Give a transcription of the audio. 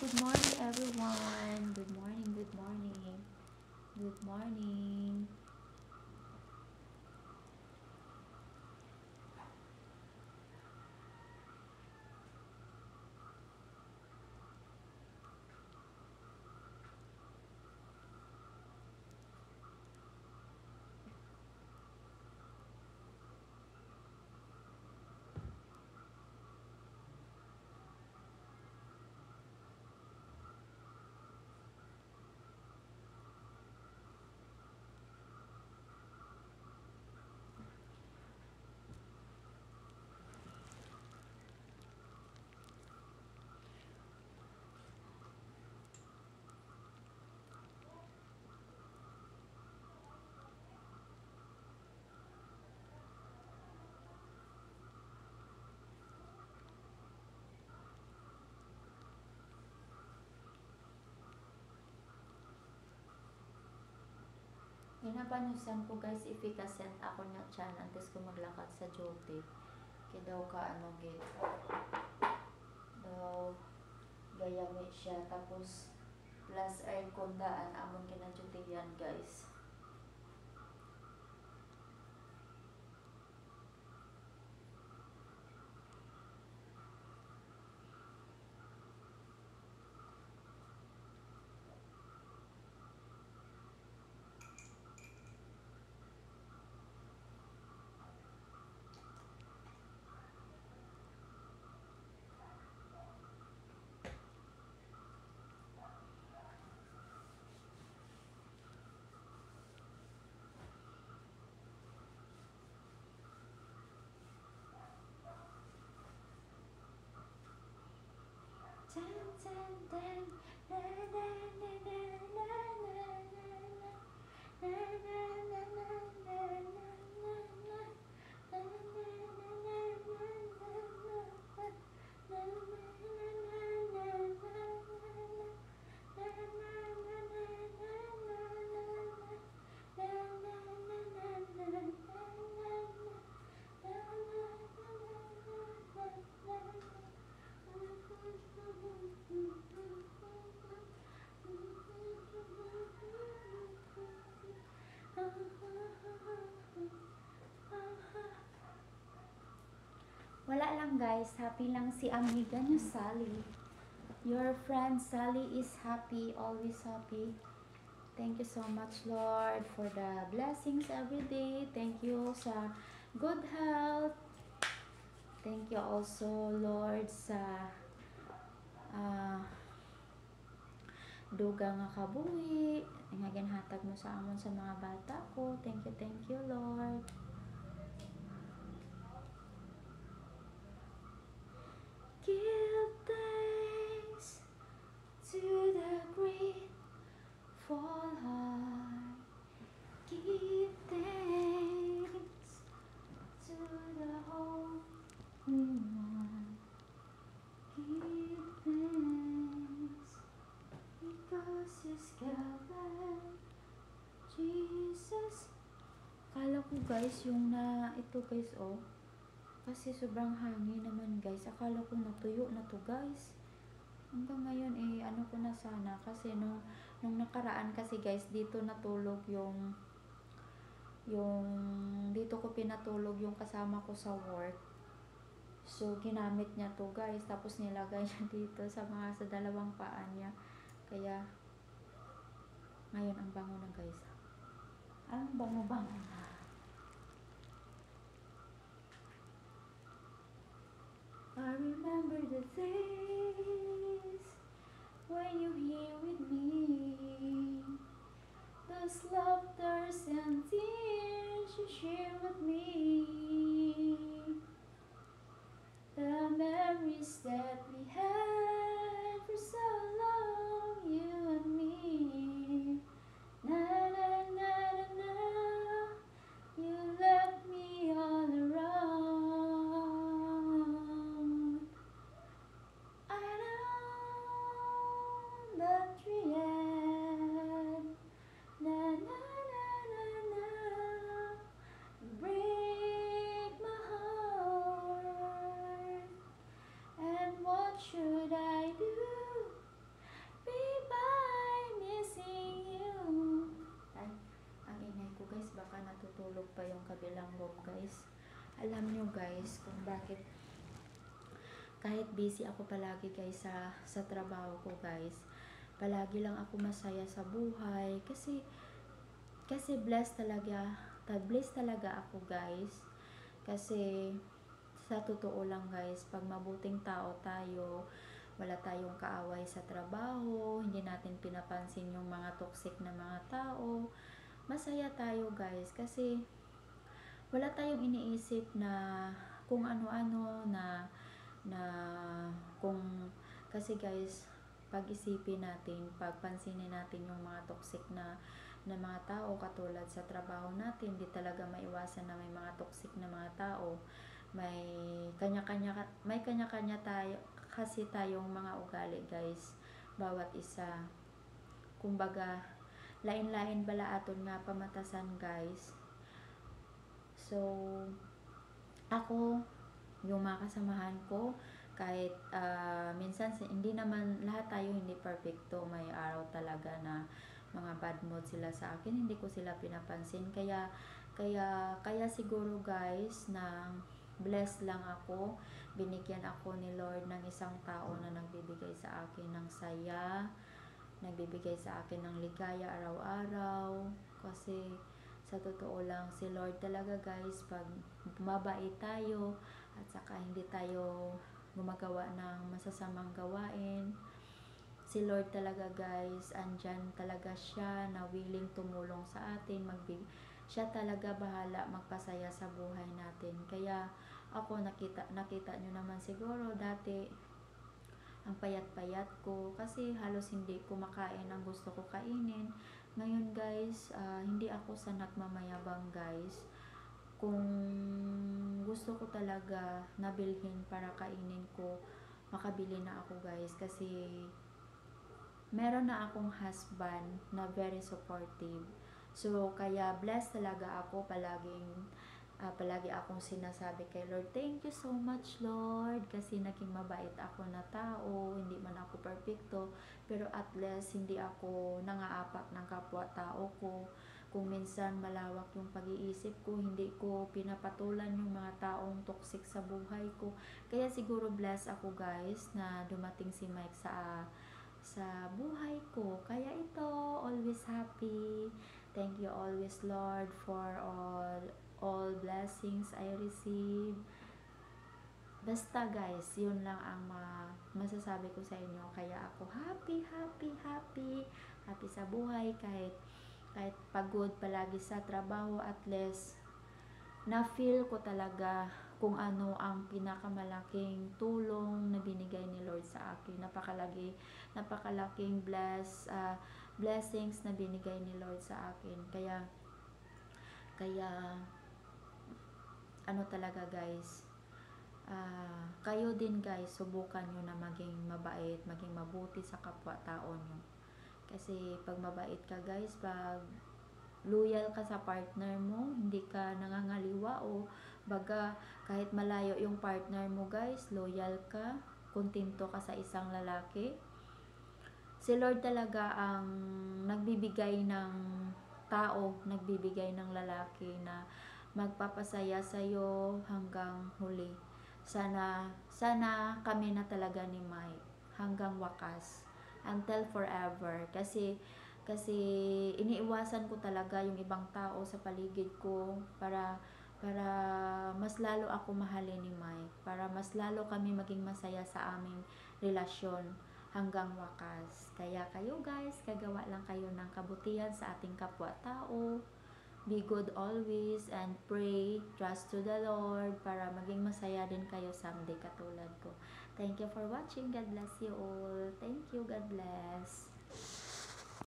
good morning everyone. Good morning, good morning. Good morning. Ginapanusan ko guys efficacy ako niya chan antes ko maglakad sa duty. Kaya daw ka ano git. Daw gayami siya tapos plus aircon daan amon kinadutihan guys. Wala lang guys, happy lang si amiga niyo Sally. Your friend Sally is happy, always happy. Thank you so much Lord for the blessings every day. Thank you sa good health. Thank you also Lord sa duga nga kabuhi nga ginhatag mo sa amon sa mga bata ko. Thank you Lord. Give thanks to the grateful heart. Give thanks to the Holy One. Give thanks because He's given Jesus. Akala ko guys yung na ito guys oh. Kasi sobrang hangin naman guys. Akala ko natuyo na to guys. Hanggang ngayon ano ko na sana. Kasi nung nakaraan kasi guys, dito natulog yung dito ko pinatulog yung kasama ko sa work. So, ginamit niya to guys. Tapos nilagay niya dito sa dalawang paa niya. Kaya, ngayon ang bango na guys. Ang bango-bango na. I remember the days when you here with me, those laughters and tears you share with me, the memories that we had for so long, you and me. Na na na na na, you left me all around. I know that the end, na na na na na, break my heart. And what should I do guys kung bakit kahit busy ako palagi guys sa trabaho ko guys, palagi lang ako masaya sa buhay kasi blessed talaga ako guys. Kasi sa totoo lang guys, pag mabuting tao tayo, wala tayong kaaway sa trabaho, hindi natin pinapansin yung mga toxic na mga tao, masaya tayo guys. Kasi wala tayong iniisip na kung ano-ano na kung kasi guys, pag-isipin natin, pagpansinin natin yung mga toxic na mga tao katulad sa trabaho natin, di talaga maiwasan na may mga toxic na mga tao. May kanya-kanya tayo kasi tayong mga ugali guys, bawat isa. Kumbaga, lain-lain bala aton nga pamatasan guys. So, ako, yung mga kasamahan ko, kahit minsan hindi naman lahat tayo hindi perfecto, may araw talaga na mga bad mood sila sa akin, hindi ko sila pinapansin. Kaya siguro guys na blessed lang ako, binigyan ako ni Lord ng isang tao na nagbibigay sa akin ng saya, nagbibigay sa akin ng ligaya araw-araw. Kasi sa totoo lang, si Lord talaga guys, pag mabait tayo at saka hindi tayo gumagawa ng masasamang gawain, si Lord talaga guys, andyan talaga siya na willing tumulong sa atin, siya talaga bahala magpasaya sa buhay natin. Kaya ako, nakita nyo naman siguro dati ang payat-payat ko kasi halos hindi ko makain ang gusto ko kainin. Ngayon guys, hindi ako sa nagmamayabang guys. Kung gusto ko talaga nabilhin para kainin ko, makabili na ako guys. Kasi meron na akong husband na very supportive. So, kaya blessed talaga ako palagi akong sinasabi kay Lord, thank you so much Lord, kasi naging mabait ako na tao, hindi man ako perfecto, pero at least hindi ako nangaapak ng kapwa-tao ko. Kung minsan malawak yung pag-iisip ko, hindi ko pinapatulan yung mga taong toxic sa buhay ko. Kaya siguro blessed ako guys na dumating si Mike sa buhay ko. Kaya ito, always happy. Thank you always Lord for all blessings I receive. Basta guys, yun lang ang masasabi ko sa inyo. Kaya ako happy sa buhay, kahit pagod palagi sa trabaho, at least na feel ko talaga kung ano ang pinakamalaking tulong na binigay ni Lord sa akin. Napakalaking blessings na binigay ni Lord sa akin. Kaya ano talaga guys, kayo din guys, subukan nyo na maging mabait, maging mabuti sa kapwa-tao nyo. Kasi pag mabait ka guys, pag loyal ka sa partner mo, hindi ka nangangaliwa o baga kahit malayo yung partner mo guys, loyal ka, kontento ka sa isang lalaki. Si Lord talaga ang nagbibigay ng tao, nagbibigay ng lalaki na magpapasaya sa'yo hanggang huli. Sana kami na talaga ni Mike hanggang wakas, until forever. Kasi iniiwasan ko talaga yung ibang tao sa paligid ko para mas lalo ako mahalin ni Mike, para mas lalo kami maging masaya sa aming relasyon hanggang wakas. Kaya kayo guys, kagawa lang kayo ng kabutihan sa ating kapwa-tao. Be good always and pray, trust to the Lord para maging masaya din kayo someday katulad ko. Thank you for watching. God bless you all. Thank you. God bless.